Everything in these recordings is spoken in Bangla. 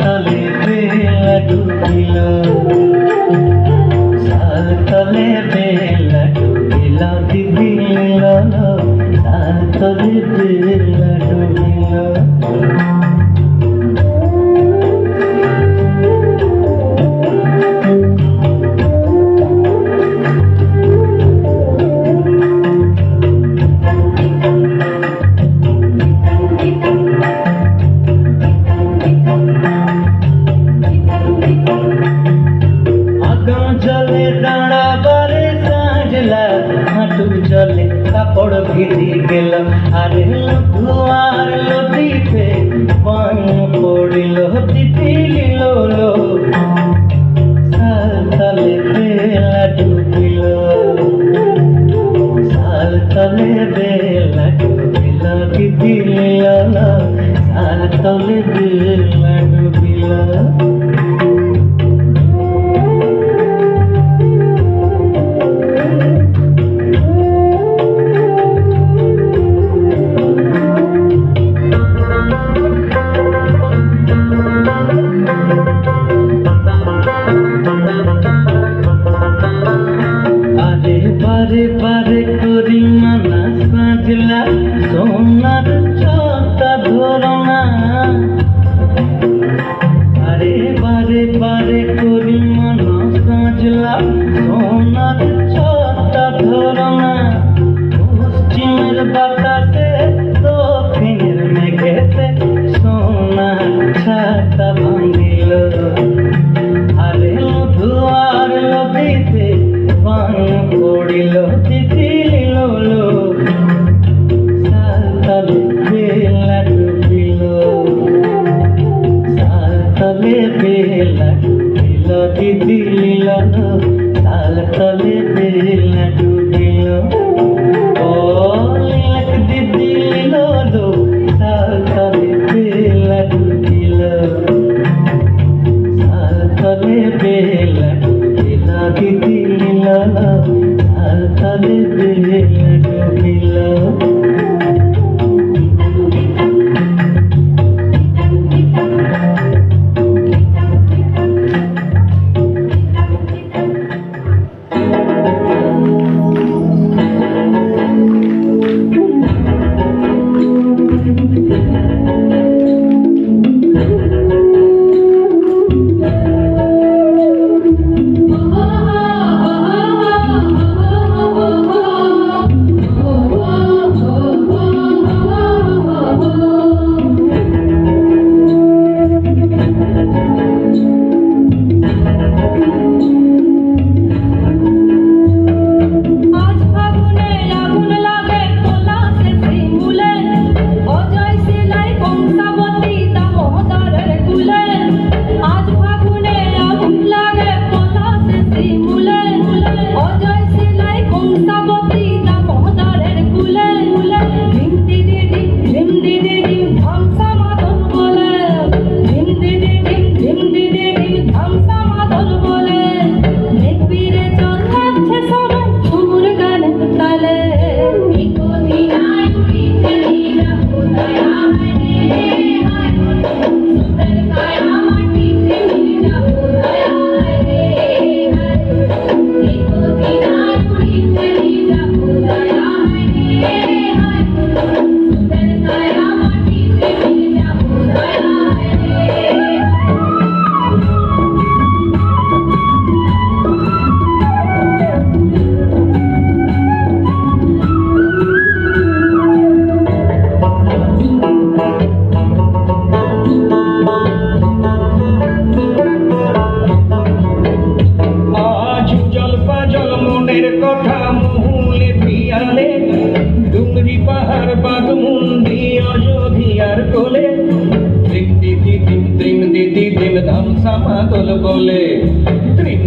তলে বেলা ডুবিল, সাল তলে বেলা ডুবিল দিদিল, সাল তলে বেলা ডুবিল। জলে দাঁড়াবারে সাজলা, হাঁটু জলে কাপড় ভিজি গেল, আরে ধোয়ার লদিতে পান পড়িল তিতিলিল, সাল তলে বেলা ডুবিল, সাল তলে বেলা ডুবিল তিতিলিল, সাল তলে বেলা ডুবিল। বারে বারে করি মানা সাজলা, সোনার ছটা ধরনা, আরে বারে বারে করি মানা সাজলা, সোনার ছটা ধরনা, পশ্চিমের বাতাসে দক্ষিণের মেঘেতে সোনার ছাতা ভাঙিল, আরে ধোয়ার লদিতে পান পড়িল তিতিলিল, সাল তলে বেলা ডুবিল, সাল তলে বেলা ডুবিল তিতিলিল, সাল তলে বেলা ডুবিল। ও লীলক দিদিলিল, সাল তলে বেলা ডুবিল, সাল তলে বেলা ডুবিল তিতিলিল, সাল তলে বেলা ডুবিল। সামাদল বলে ত্রিন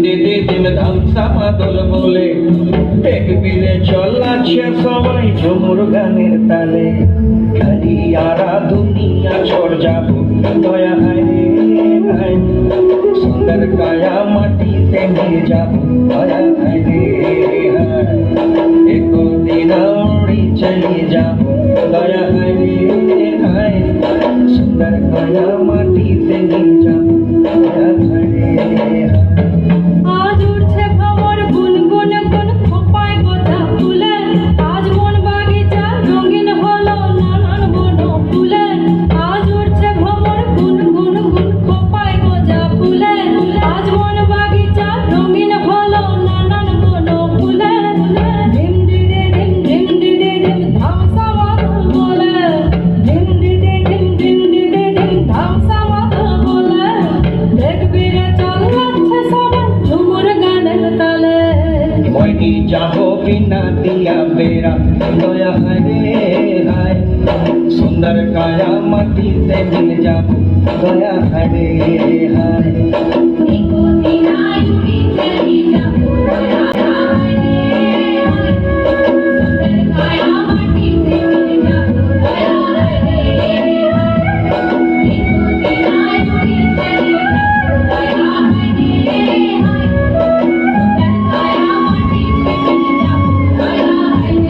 দিদি দিন ধাম সামাদল বলে দেখবিরে চলাচ্ছে সবাই ঝুমুর গানের তালে খালি আরা দুনিয়া ছড় যাব দয়া হায় রে সুন্দর কায়া মাটিতে নিয়ে যাব দয়া হায় রে এক দিন উড়ি চলে যাব দয়া হায় রে সুন্দর কায়া মাটিতে নিয়ে যাবো দয়া করে আজ উঠছে ভ্রমর গুনগুন গুন খোপায় গোটা ফুলে আজ মন বাগিচা রঙিন হলো নানান বন ফুলে আজ উঠছে ভ্রমর গুনগুন গুন খোপায় গোটা ফুলে আজ মন বাগিচা রঙিন হলো নানান বন ফুলে ধিম দিদে ধিম ধামসা মাদল বলে ধিম দিদে ধিম ধামসা মাদল বলে দেখবি রে চল যাচ্ছে সবাই ঝুমুর গানের তালে মইনি যাবো বিনা দিয়া বেড়া দয়া হরে হায় সুন্দর কায়া মাটিতে মিল যাবো দয়া হরে হায় নিকো দিনাই উড়ি চলি যাবো দয়া রে সুন্দর কায়া মাটিতে মিলে যাবো দয়া রে নিকো দিনাই উড়ি চলি যাবো দয়া রে সুন্দর কায়া মাটিতে মিলে যাবো দয়া রে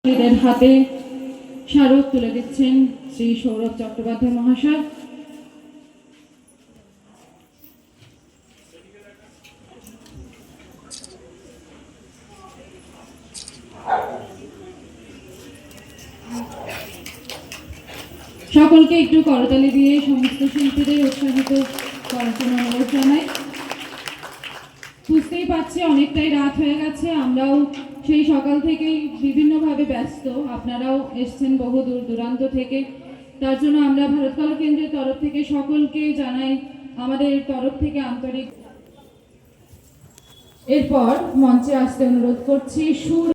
এদের হাতে স্মারক তুলে দিচ্ছেন শ্রী সৌরভ চট্টোপাধ্যায় মহাশয়। সকলকে একটু করতালি দিয়ে সমস্ত শিল্পীদের উৎসাহিত করার জন্য অনুরোধ জানাই। বুঝতেই পারছি অনেকটাই রাত হয়ে গেছে, আমরাও সেই সকাল থেকেই বিভিন্নভাবে ব্যস্ত, আপনারাও এসছেন বহু দূর দূরান্ত থেকে। তার জন্য আমরা ভারত কলা কেন্দ্রের তরফ থেকে সকলকে জানাই আমাদের তরফ থেকে আন্তরিক। এরপর মঞ্চে আসতে অনুরোধ করছি সুর